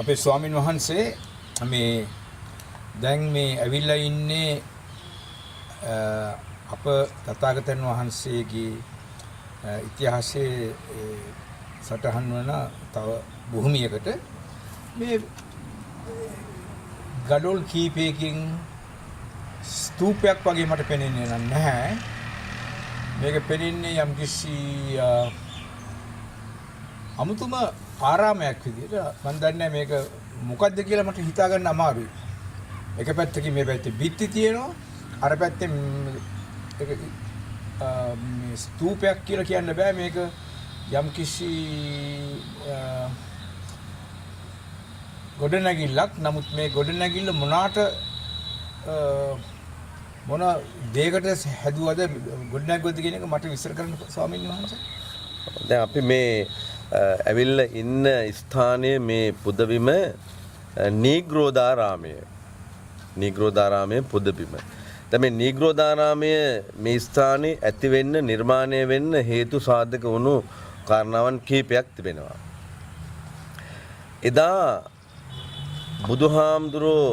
අපේ ස්වාමින් වහන්සේ මේ දැන් මේ ඇවිල්ලා ඉන්නේ අප තථාගතයන් වහන්සේගේ ඉතිහාසයේ සටහන් වන තව භූමියකට මේ ගඩොල් කීපයකින් ස්තූපයක් වගේ මට පෙනෙන්නේ නැහැ. මේක පෙනෙන්නේ යම්කිසි අමුතුම ආරාමයක් විදියට. මම දන්නේ මේක මොකද්ද කියලා මට හිතා ගන්න අමාරුයි. එක පැත්තකින් මේ පැත්තේ බිත්ති තියෙනවා, අර පැත්තේ ඒක මේ ස්තූපයක් කියලා කියන්න බෑ. මේක යම්කිසි ගොඩනැගිල්ලක්. නමුත් මේ ගොඩනැගිල්ල මොනකට මොන දෙයකට හැදුවද ගොඩනැගුවද කියන එක මට විස්තර කරන්න ස්වාමීන් වහන්සේ. දැන් අපි මේ ඇවිල්ලා ඉන්න ස්ථානයේ මේ පුදබිම නීග්‍රෝධාරාමය. නීග්‍රෝධාරාමයේ පුදබිම. දැන් මේ නීග්‍රෝධාරාමය මේ ස්ථානයේ ඇති වෙන්න නිර්මාණය වෙන්න හේතු සාධක වුණු කාරණාවන් කිහිපයක් තිබෙනවා. එදා බුදුහාමුදුරෝ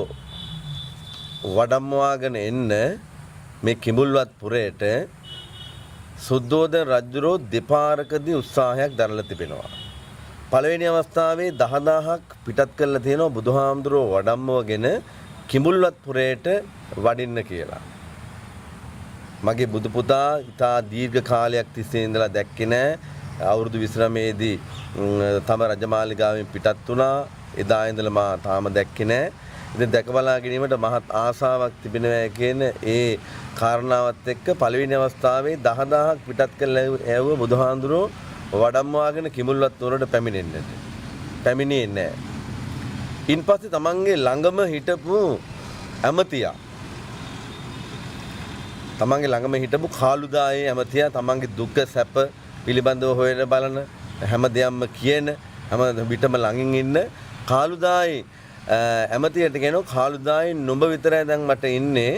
වඩම්මවාගෙන එන්න මේ කිඹුල්වත් පුරයට සුද්ධෝදන රජුරෝ දෙපාරකදී උත්සාහයක් දරලා තිබෙනවා. පළවෙනි අවස්ථාවේ 10000ක් පිටත් කරලා තියෙනවා බුදුහාමුදුරෝ වඩම්මවගෙන කිඹුල්වත් පුරයට වඩින්න කියලා. මගේ බුදු පුතා ඉතා දීර්ඝ කාලයක් තිස්සේ ඉඳලා දැක්කේ නැහැ. අවුරුදු 29 දී තම රජමාලිගාවෙන් පිටත් වුණා. එදා ඉඳලා මා තාම දැක්කේ නැහැ. ඉතින් දැක බලා ගැනීමට මහත් ආසාවක් තිබෙනවා කියන ඒ කාරණාවත් එක්ක පළවෙනි අවස්ථාවේ 10000ක් පිටත් කරලා ඇව්ව බුදුහාඳුරෝ වඩම්මවාගෙන කිඹුල්වත් නුවරට පැමිණෙන්නට. පැමිණියේ නැහැ. ඉන්පස්සේ තමන්ගේ ළඟම හිටපු ඇමතියා තමන්ගේ ළඟම හිටපු කාලුදායේ ඇමතියා තමන්ගේ දුක සැප පිළිබඳව හොයන බලන හැම දෙයක්ම කියන හැම විටම ළඟින් ඉන්න කාලුදායි ඇමතියට කියනවා කාලුදායි නුඹ විතරයි දැන් මට ඉන්නේ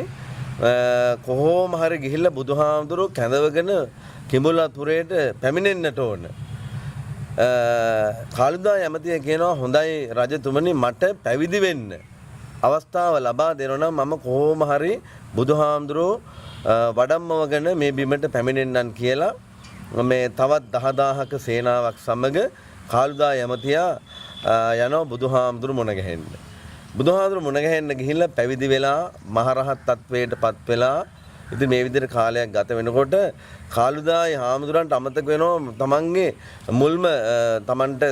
කොහොම හරි ගිහිල්ලා බුදුහාමුදුරුවෝ කැඳවගෙන කිඹුල්වත්පුරයට පැමිණෙන්නට ඕන. කාලුදායි ඇමතිය කියනවා හොඳයි රජතුමනි මට පැවිදි වෙන්න අවස්ථාව ලබා දෙනවා නම් මම කොහොම හරි බුදුහාමුදුරුවෝ වඩම්මවගෙන මේ බිමට පැමිණෙන්නන් කියලා මේ තවත් 10000ක සේනාවක් සමග කාලුදායි ඇමතියා යනවා බුදුහාමුදුරු මුණ ගැහෙන්න. බුදුහාමුදුරු මුණ ගැහෙන්න ගිහිල්ලා පැවිදි වෙලා මහරහත් තත්වයටපත් වෙලා ඉතින් මේ විදිහට කාලයක් ගත වෙනකොට කාලුදායි හාමුදුරන්ට අමතක වෙනවා තමන්ගේ මුල්ම තමන්ට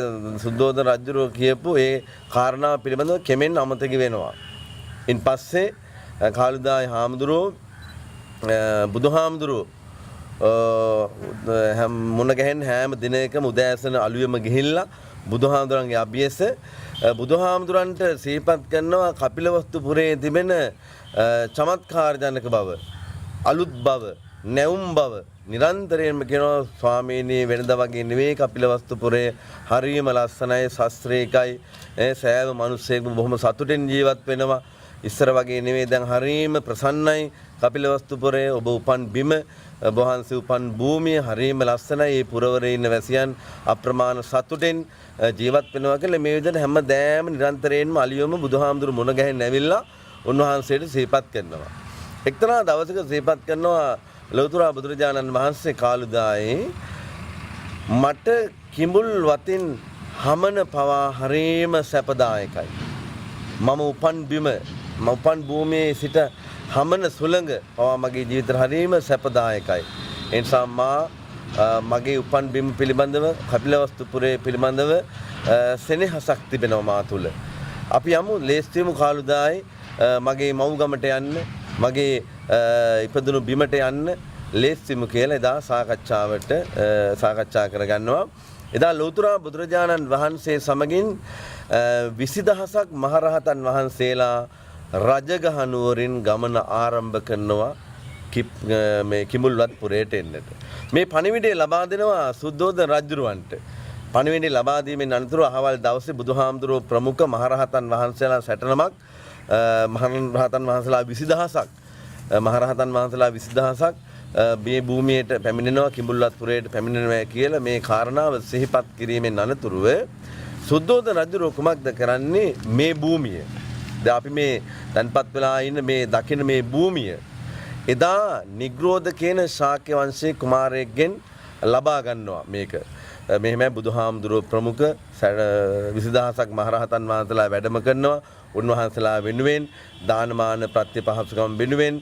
සුද්ධෝදන රජුරෝ කියපු ඒ කාරණාව පිළිබඳව කෙමෙන් අමතක වෙනවා. ඉන් පස්සේ කාලුදායි හාමුදුරෝ බුදුහාමුදුරු මුණ ගැහෙන්න හැම දිනයකම උදෑසන අලුයම ගිහිල්ලා බුදුහාමුදුරන්ගේ අභියස බුදුහාමුදුරන්ට සිහිපත් කරනවා කපිලවස්තු පුරයේ තිබෙන චමත්කාර ජනක බව, අලුත් බව, නැවුම් බව නිරන්තරයෙන්ම කියනවා ස්වාමීනි වෙනදා වගේ නෙවෙයි කපිලවස්තු පුරේ හරියම ලස්සනයි ශාස්ත්‍රීයයි සෑම මිනිස්සෙක්ම බොහොම සතුටින් ජීවත් වෙනවා. ඉස්සර වගේ නෙවෙයි දැන් හරියම ප්‍රසන්නයි කපිලවස්තු පුරේ ඔබ උපන් බිම වහන්සේ උපන් භූමිය හරියම ලස්සනයි. ඒ පුරවරේ ඉන්න වැසියන් අප්‍රමාණ සතුටින් ජීවත් වෙනවා කියලා මේ විදිහට හැමදාම නිරන්තරයෙන්ම අලියොම බුදුහාමුදුරු මුණ ගැහෙන්න ඇවිල්ලා උන්වහන්සේට සිහිපත් කරනවා. එක්තරා දවසක සිහිපත් කරනවා ලෞතර බුදුරජාණන් වහන්සේ කාලුදායි මට කිඹුල් වතින් හමන පවා හරියම සැපදායකයි. මම උපන් බිම මම උපන් භූමියේ සිට හමන සුළඟ පවා මගේ ජීවිතේ හරියම සැපදායකයි. ඒ නිසා මා මගේ උපන් බිම පිළිබඳව කපිලවස්තු පුරේ පිළිබඳව සෙනෙහසක් තිබෙනවා මා තුල. අපි යමු ලේස්තියමු කාලුදායි මගේ මව්ගමට යන්න මගේ ඉපදුණු බිමට යන්න ලේස්තියමු කියලා එදා සාකච්ඡා කරගන්නවා. එදා ලෞතර බුදුරජාණන් වහන්සේ සමගින් 20000ක් මහරහතන් වහන්සේලා රජගහ නුවරින් ගමන ආරම්භ කරනවා මේ කිඹුල්වත් පුරයට එන්නට. මේ පණිවිඩය ලබා දෙනවා සුද්ධෝදන රජුරවන්ට. පණිවිඩය ලබා දීමෙන් අනතුරු අහවල් දවසේ බුදුහාමුදුරුවෝ ප්‍රමුඛ මහරහතන් වහන්සේලා 60නමක් මහරහතන් වහන්සේලා 20000ක් මහරහතන් වහන්සේලා 20000ක් මේ භූමියට පැමිණෙනවා කිඹුල්වත් පුරයට පැමිණෙනවා කියලා මේ කාරණාව සිහිපත් කිරීමෙන් අනතුරුව සුද්ධෝදන රජුරෝ කුමක්ද කරන්නේ මේ භූමිය. දැන් අපි මේ තන්පත් වෙලා ඉන්න මේ දකින්න මේ භූමිය එදා නිග්‍රෝධ කියන ශාක්‍ය වංශයේ කුමාරයෙක්ගෙන් ලබා ගන්නවා මේක. මෙහෙමයි බුදුහාමුදුරුවෝ ප්‍රමුඛ 20000ක් මහරහතන් වහන්සේලා වැඩම කරනවා. උන්වහන්සේලා වෙනුවෙන් දානමාන ප්‍රතිපහසුකම් වෙනුවෙන්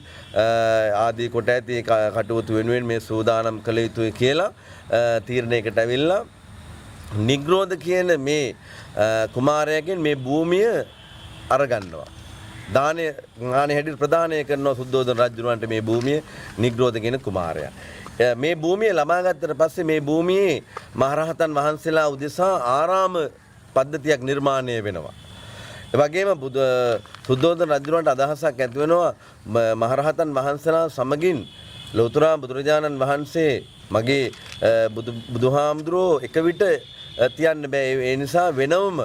ආදී කොට ඇති කටයුතු වෙනුවෙන් මේ සූදානම් කළ යුතුයි කියලා තීරණයකට ඇවිල්ලා නිග්‍රෝධ කියන මේ කුමාරයාගෙන් මේ භූමිය අරගන්නවා. දානය හැටියට ප්‍රදානය කරනවා සුද්ධෝදන රජුන්ට මේ භූමිය නිග්‍රෝධ කියන කුමාරයා. මේ භූමිය ලබා ගත්තට පස්සේ මේ භූමියේ මහරහතන් වහන්සේලා උදෙසා ආරාම පද්ධතියක් නිර්මාණය වෙනවා. ඒ වගේම සුද්ධෝදන රජුන්ට අදහසක් ඇති වෙනවා මහරහතන් වහන්සේලා සමගින් ලෞතර බුදුරජාණන් වහන්සේ මගේ බුදුහාමුදුරෝ එක විට තියන්න බෑ. ඒ නිසා වෙනවම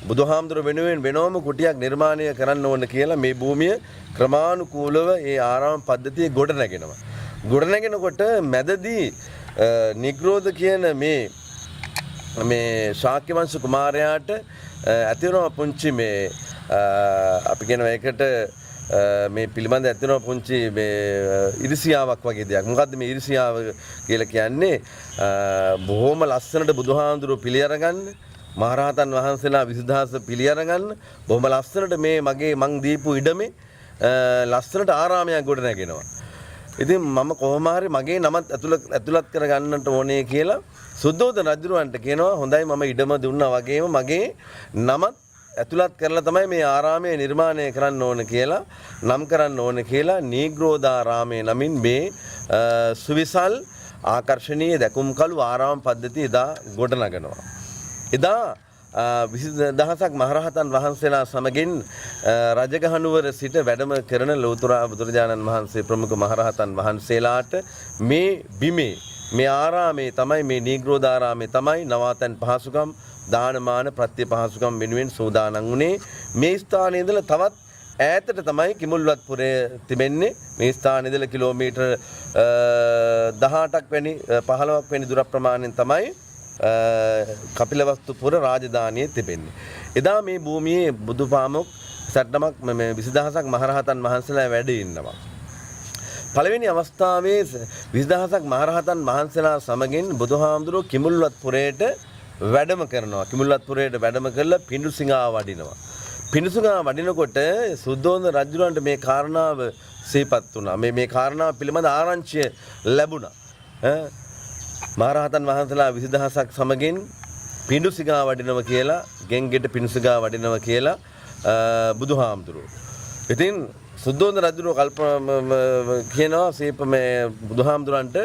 බුදුහාමුදුරුවෝ වෙනුවෙන් වෙනවම කුටියක් නිර්මාණය කරන්න ඕන කියලා මේ භූමිය ක්‍රමානුකූලව ඒ ආරාම පද්ධතිය ගොඩ නැගෙනවා. ගොඩ නැගෙනකොට මැදදී නිග්‍රෝධ කියන මේ ශාක්‍ය වංශ කුමාරයාට ඇති වෙනවා පුංචි මේ අපි කියනවා ඒකට මේ පිළිබඳ ඇති වෙනවා පුංචි මේ ඉරිසියාවක් වගේ දෙයක්. මොකද්ද මේ ඉරිසියාව කියලා කියන්නේ? බොහොම ලස්සනට බුදුහාමුදුරුවෝ පිළි අරගන්න මහරහතන් වහන්සේලා 20000 පිළි අරගන්න බොහොම ලස්සනට මේ මං දීපු ඉඩමේ ලස්සනට ආරාමයක් ගොඩ නැගෙනවා. ඉතින් මම කොහොම හරි මගේ නමත් ඇතුළත් කරගන්නට ඕනේ කියලා සුද්ධෝදන රජුන්ට කියනවා හොඳයි මම ඉඩම දුන්නා වගේම මගේ නමත් ඇතුළත් කරලා තමයි මේ ආරාමය නිර්මාණය කරන්න ඕන කියලා නම් කරන්න ඕන කියලා නීග්‍රෝධාරාමයේ නමින් මේ සුවිසල් ආකර්ශනීය දැකුම්කලු ආරාම පද්ධතිය එදා ගොඩනගනවා. එදා 20000ක් මහරහතන් වහන්සේලා සමගින් රජගහනුවර සිට වැඩම කරන ලෞතර බුදුරජාණන් වහන්සේ ප්‍රමුඛ මහරහතන් වහන්සේලාට මේ බිමේ මේ ආරාමේ තමයි මේ නීග්‍රෝධාරාමේ තමයි නවාතැන් පහසුකම් දානමාන ප්‍රතිපහසුකම් වෙනුවෙන් සූදානම් වුණේ. මේ ස්ථානයේ ඉඳලා තවත් ඈතට තමයි කිමුල්වත්පුරය තිබෙන්නේ. මේ ස්ථානයේ ඉඳලා කිලෝමීටර් 18ක් වැනි 15ක් වැනි දුර ප්‍රමාණයෙන් තමයි කපිලවස්තුපුර රාජධානිය තිබෙන්නේ. එදා මේ භූමියේ බුදුපාමොක් සැට්නමක් මේ 20000ක් මහරහතන් වහන්සේලා වැඩ ඉන්නවා. පළවෙනි අවස්ථාවේ 20000ක් මහරහතන් වහන්සේලා සමගින් බුදුහාමුදුරුවෝ කිමුල්වත්පුරයට වැඩම කරනවා. කිමුල්වත්පුරයට වැඩම කරලා පිඬුසිඟා වඩිනවා. පිඬුසිඟා වඩිනකොට සුද්ධෝදන රජුන්ට මේ කාරණාව සිහිපත් වුණා. මේ කාරණාව පිළිබඳ ආරංචිය ලැබුණා. මහරහතන් වහන්සේලා 20000ක් සමගින් පිඬුසිඟා වඩිනවා කියලා ගෙන්ගෙට පිඬුසිඟා වඩිනවා කියලා බුදුහාමුදුරුවෝ. ඉතින් සුද්ධෝදන රජුරෝ කියනවා සීප මේ බුදුහාමුදුරන්ට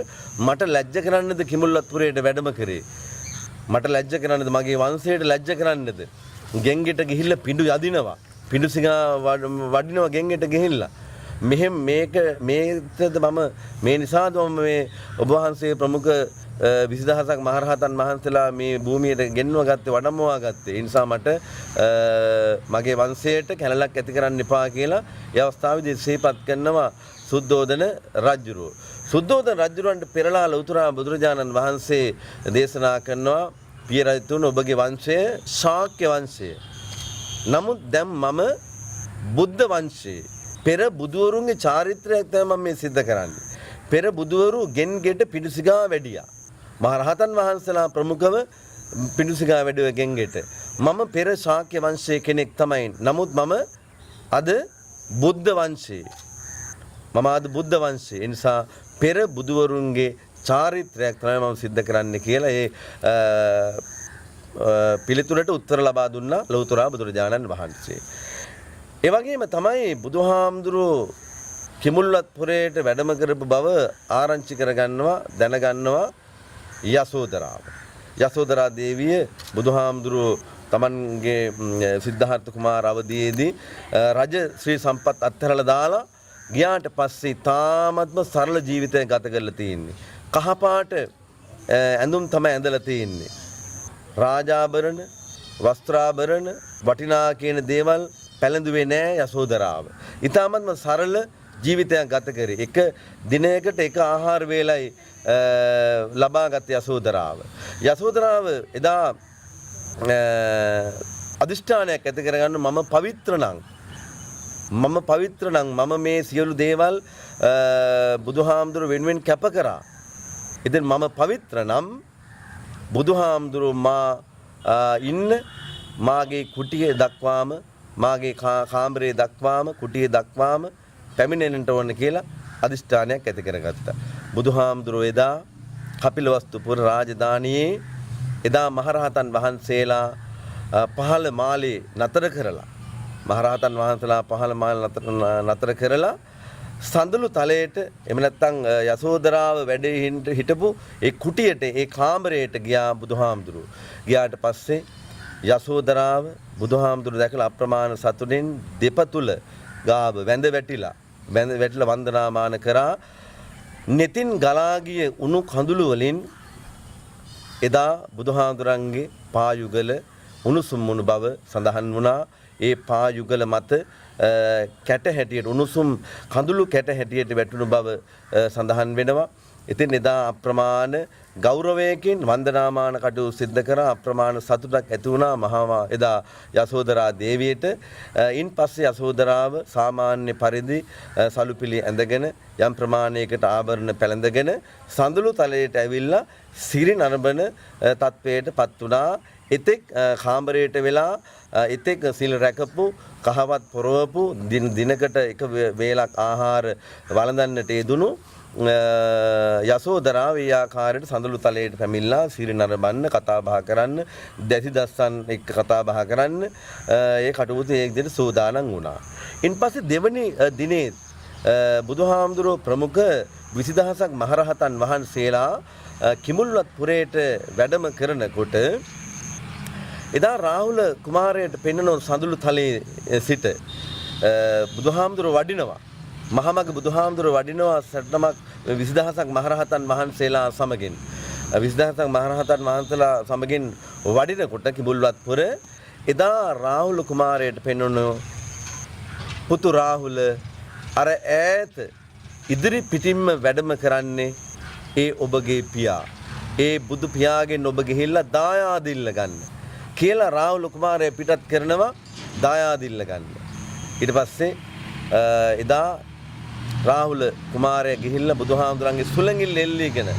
මට ලැජ්ජ කරන්නද කිමුල්වත්පුරයට වැඩම කරේ. මට ලැජ්ජ කරන්නද මගේ වංශයට ලැජ්ජ කරන්නද ගෙන්ගෙට ගිහිල්ලා පිඬු යදිනවා. පිඬුසිඟා වඩිනවා ගෙන්ගෙට ගිහිල්ලා. මෙහෙම මේකද මම මේ නිසාද මම මේ ඔබ වහන්සේ ප්‍රමුඛ 20000ක් මහරහතන් වහන්සේලා මේ භූමියට ගෙන්වා ගත්තේ වඩම්මවා ගත්තේ. ඒ නිසා මට මගේ වංශයට කැලලක් ඇති කරන්න එපා කියලා ඒ අවස්ථාවේදී සිහිපත් කරනවා සුද්ධෝදන රජුරෝ. සුද්ධෝදන රජුරන්ට පෙරලා ලෞතර බුදුරජාණන් වහන්සේ දේශනා කරනවා පිය රජතුන් ඔබගේ වංශය ශාක්‍ය වංශය. නමුත් දැන් මම බුද්ධ වංශයේ පෙර බුදුවරුන්ගේ චාරිත්‍රයක් තමයි මම මේ සිද්ධ කරන්නේ. පෙර බුදුවරු ගෙන්ගෙට පිඬුසිඟා වැඩියා. මහරහතන් වහන්සේලා ප්‍රමුඛව පිඬුසිඟා වැඩුව ගෙන්ගෙට. මම පෙර ශාක්‍ය වංශයේ කෙනෙක් තමයි. නමුත් මම අද බුද්ධ වංශයේ. මම අද බුද්ධ වංශයේ. ඒ නිසා පෙර බුදුවරුන්ගේ චාරිත්‍රයක් තමයි මම සිද්ධ කරන්නේ කියලා ඒ පිළිතුරට උත්තර ලබා දුන්නා ලෞතර බුදුරජාණන් වහන්සේ. ඒ වගේම තමයි බුදුහාමුදුරුවෝ කිමුල්වත්පුරයට වැඩම කරපු බව ආරංචි කරගන්නවා දැනගන්නවා යසෝදරාව. යසෝදරා දේවිය බුදුහාමුදුරුවෝ තමන්ගේ සිද්ධාර්ථ කුමාර අවදීයේදී රජ ශ්‍රී සම්පත් අත්හැරලා දාලා ගියාට පස්සේ තාමත්ම සරල ජීවිතයක් ගත කරලා තියෙන්නේ. කහපාට ඇඳුම් තමයි ඇඳලා තියෙන්නේ. රාජාභරණ, වස්ත්‍රාභරණ, වටිනා කියන දේවල් පැළඳුවේ නෑ යසෝදරාව. ඊටාත්ම සරල ජීවිතයක් ගත කරේ. එක දිනයකට එක ආහාර වේලයි ලබාගත් යසෝදරාව. යසෝදරාව එදා අදිෂ්ඨානයක් ඇති කරගන්න මම පවිත්‍ර නම් මම මේ සියලු දේවල් බුදුහාමුදුරු වෙනුවෙන් කැප කරා. ඉතින් මම පවිත්‍ර නම් බුදුහාමුදුරු මා ඉන්න මාගේ කුටිය දක්වාම මාගේ කාමරේ දක්වාම කුටිය දක්වාම පැමිණෙන්නට ඕන කියලා අදිෂ්ඨානයක් ඇති කරගත්තා. බුදුහාමුදුරු එදා කපිලවස්තුපුර රාජධානියේ එදා මහරහතන් වහන්සේලා පහළ මාලේ නතර කරලා මහරහතන් වහන්සේලා පහළ මාලේ නතර කරලා සඳලු තලයට එහෙම නැත්නම් යසෝදරාව වැඩේ හිටපු ඒ කුටියට ඒ කාමරයට ගියා බුදුහාමුදුරු. ගියාට පස්සේ යසෝදරාව බුදුහාමුදුරු දැකලා අප්‍රමාණ සතුටින් දෙපතුල ගාව වැඳ වැටිලා වන්දනාමාන කරා. netin ගලා ගිය උණු කඳුළු වලින් එදා බුදුහාමුදුරන්ගේ පායුගල උණුසුම් වුණු බව සඳහන් වුණා. ඒ පායුගල මත කැට හැටියට උණුසුම් කඳුළු කැට හැටියට වැටුණු බව සඳහන් වෙනවා. ඉතින් එදා අප්‍රමාණ ගෞරවයකින් වන්දනාමාන කටයුතු සිද්ධ කරා. අප්‍රමාණ සතුටක් ඇති වුණා මහා එදා යසෝදරා දේවියට. ඉන් පස්සේ යසෝදරාව සාමාන්‍ය පරිදි සලුපිලි ඇඳගෙන යම් ප්‍රමාණයකට ආභරණ පැළඳගෙන සඳලු තලයට ඇවිල්ලා සිරි නරඹන තත්වයටපත් වුණා. එතෙක් කාමරයට වෙලා එතෙක් සිල් රැකපු කහවත් පොරවපු දිනකට එක වේලක් ආහාර වළඳන්නට යෙදුණු යසෝදරාව ඒ ආකාරයට සඳලු තලයට පැමිණලා සිරි නරඹන්න කතා බහ කරන්න දැසි දස්සන් එක්ක කතා බහ කරන්න ඒ කටයුතු ඒ විදිහට සූදානම් වුණා. ඉන්පස්සේ දෙවනි දිනේ බුදුහාමුදුරුව ප්‍රමුඛ 20000ක් මහරහතන් වහන්සේලා කිඹුල්වත් පුරයට වැඩම කරනකොට එදා රාහුල කුමාරයාට පෙන්වන සඳලු තලයේ සිට බුදුහාමුදුරුව වඩිනවා. මහමග බුදුහාමුදුරුව වඩිනවා සටනමක් 20000ක් මහරහතන් වහන්සේලා සමගින් 20000ක් මහරහතන් වහන්සේලා සමගින් වඩිනකොට කිඹුල්වත් පුර එදා රාහුල කුමාරයාට පෙන්වන පුතු රාහුල අර ඈත ඉදිරි පිටින්ම වැඩම කරන්නේ ඒ ඔබගේ පියා. ඒ බුදු පියාගෙන් ඔබ ගිහිල්ලා දායාදිල්ල ගන්න කියලා රාහුල කුමාරයා පිටත් කරනවා දායාදිල්ල ගන්න. ඊට පස්සේ එදා රාහුල කුමාරයා ගිහිල්ලා බුදුහාමුදුරන්ගේ සුළඟිල්ල එල්ලීගෙන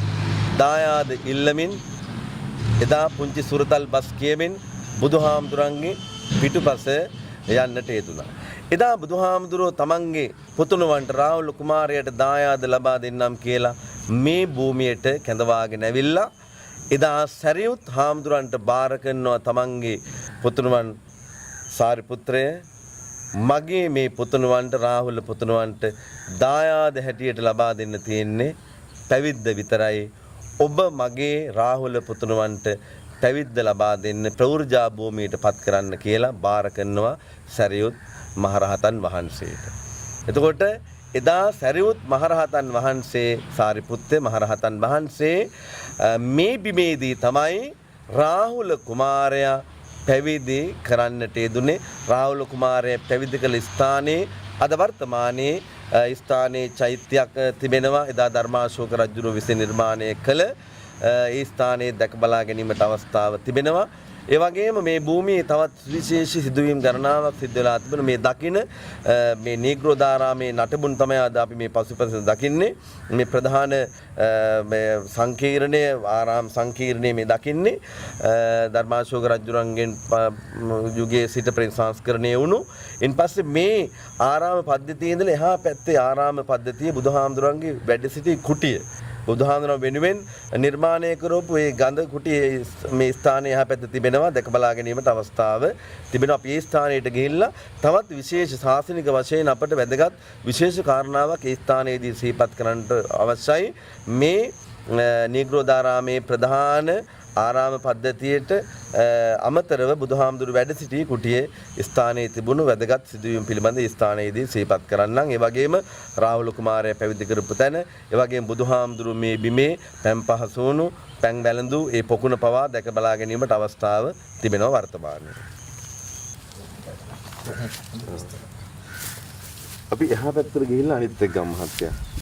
දායාද ඉල්ලමින් එදා පුංචි සුරතල් බස් කියමින් බුදුහාමුදුරන්ගේ පිටුපස යන්නට යෙදුණා. එදා බුදුහාමුදුරුවෝ තමන්ගේ පුතුණුවන්ට රාහුල කුමාරයාට දායාද ලබා දෙන්නම් කියලා මේ භූමියට කැඳවාගෙන ඇවිල්ලා එදා සරියුත් හාමුදුරන්ට බාර කරනවා තමන්ගේ පුතුණුවන් සාරිපුත්‍රය මගේ මේ පුතුණුවන්ට රාහුල පුතුණුවන්ට දායාද හැටියට ලබා දෙන්න තියෙන්නේ පැවිද්ද විතරයි. ඔබ මගේ රාහුල පුතුණුවන්ට පැවිද්ද ලබා දෙන්න ප්‍රවෘජා භූමියට පත් කරන්න කියලා බාර කරනවා සරියුත් මහරහතන් වහන්සේට. එතකොට එදා සරියුත් මහරහතන් වහන්සේ සාරිපුත්ත මහරහතන් වහන්සේ මේ බිමේදී තමයි රාහුල කුමාරයා පැවිදි කරන්නට යෙදුනේ. රාහුල කුමාරයා පැවිදි කළ ස්ථානයේ අද වර්තමානයේ ස්ථානයේ චෛත්‍යයක් තිබෙනවා. එදා ධර්මාශෝක රජුගේ විසින් නිර්මාණය කළ ඒ ස්ථානයේ දැක බලා ගැනීමට අවස්ථාව තිබෙනවා. ඒ වගේම මේ භූමියේ තවත් විශේෂ සිදුවීම් ගණනාවක් සිද්ධ වෙලා තිබෙනවා. මේ දකින මේ නීග්‍රෝධාරාමේ නටබුන් තමයි අද අපි මේ පසුපස දකින්නේ. මේ ප්‍රධාන මේ සංකීර්ණයේ ආරාම සංකීර්ණයේ මේ දකින්නේ ධර්මාශෝක රජුරන්ගෙන් යුගයේ සිට ප්‍රතිසංස්කරණය වුණු. ඉන්පස්සේ මේ ආරාම පද්ධතියේ ඉඳලා එහා පැත්තේ ආරාම පද්ධතිය බුදුහාමුදුරන්ගේ වැඩ සිටි කුටිය බුදුහාමුදුරුවෝ වෙනුවෙන් නිර්මාණය කරපු ඒ ගඳ කුටියේ මේ ස්ථානයේ එහා පැත්තේ තිබෙනවා. දැක බලා ගැනීමට අවස්ථාව තිබෙනවා. අපි මේ ස්ථානයට ගිහිල්ලා තවත් විශේෂ ශාසනික වශයෙන් අපට වැදගත් විශේෂ කාරණාවක් ඒ ස්ථානයේදී සිහිපත් කරන්නට අවශ්‍යයි. මේ නීග්‍රෝධාරාමේ ප්‍රධාන ආරාම පද්ධතියට අමතරව බුදුහාමුදුරු වැඩ සිටි කුටියේ ස්ථානයේ තිබුණු වැදගත් සිදුවීම් පිළිබඳ ස්ථානයේදී සිහිපත් කරන්නම්. ඒ වගේම රාහුල කුමාරයා පැවිදි කරපු තැන, ඒ වගේම බුදුහාමුදුරු මේ බිමේ පැන් පහසු වුණු පැන් වැළඳු ඒ පොකුණ පවා දැක බලා ගැනීමට අවස්ථාව තිබෙනවා වර්තමානයේ. අපි එහා පැත්තට ගිහිල්ලා අනිත් එක්ක ගමු මහත්තයා.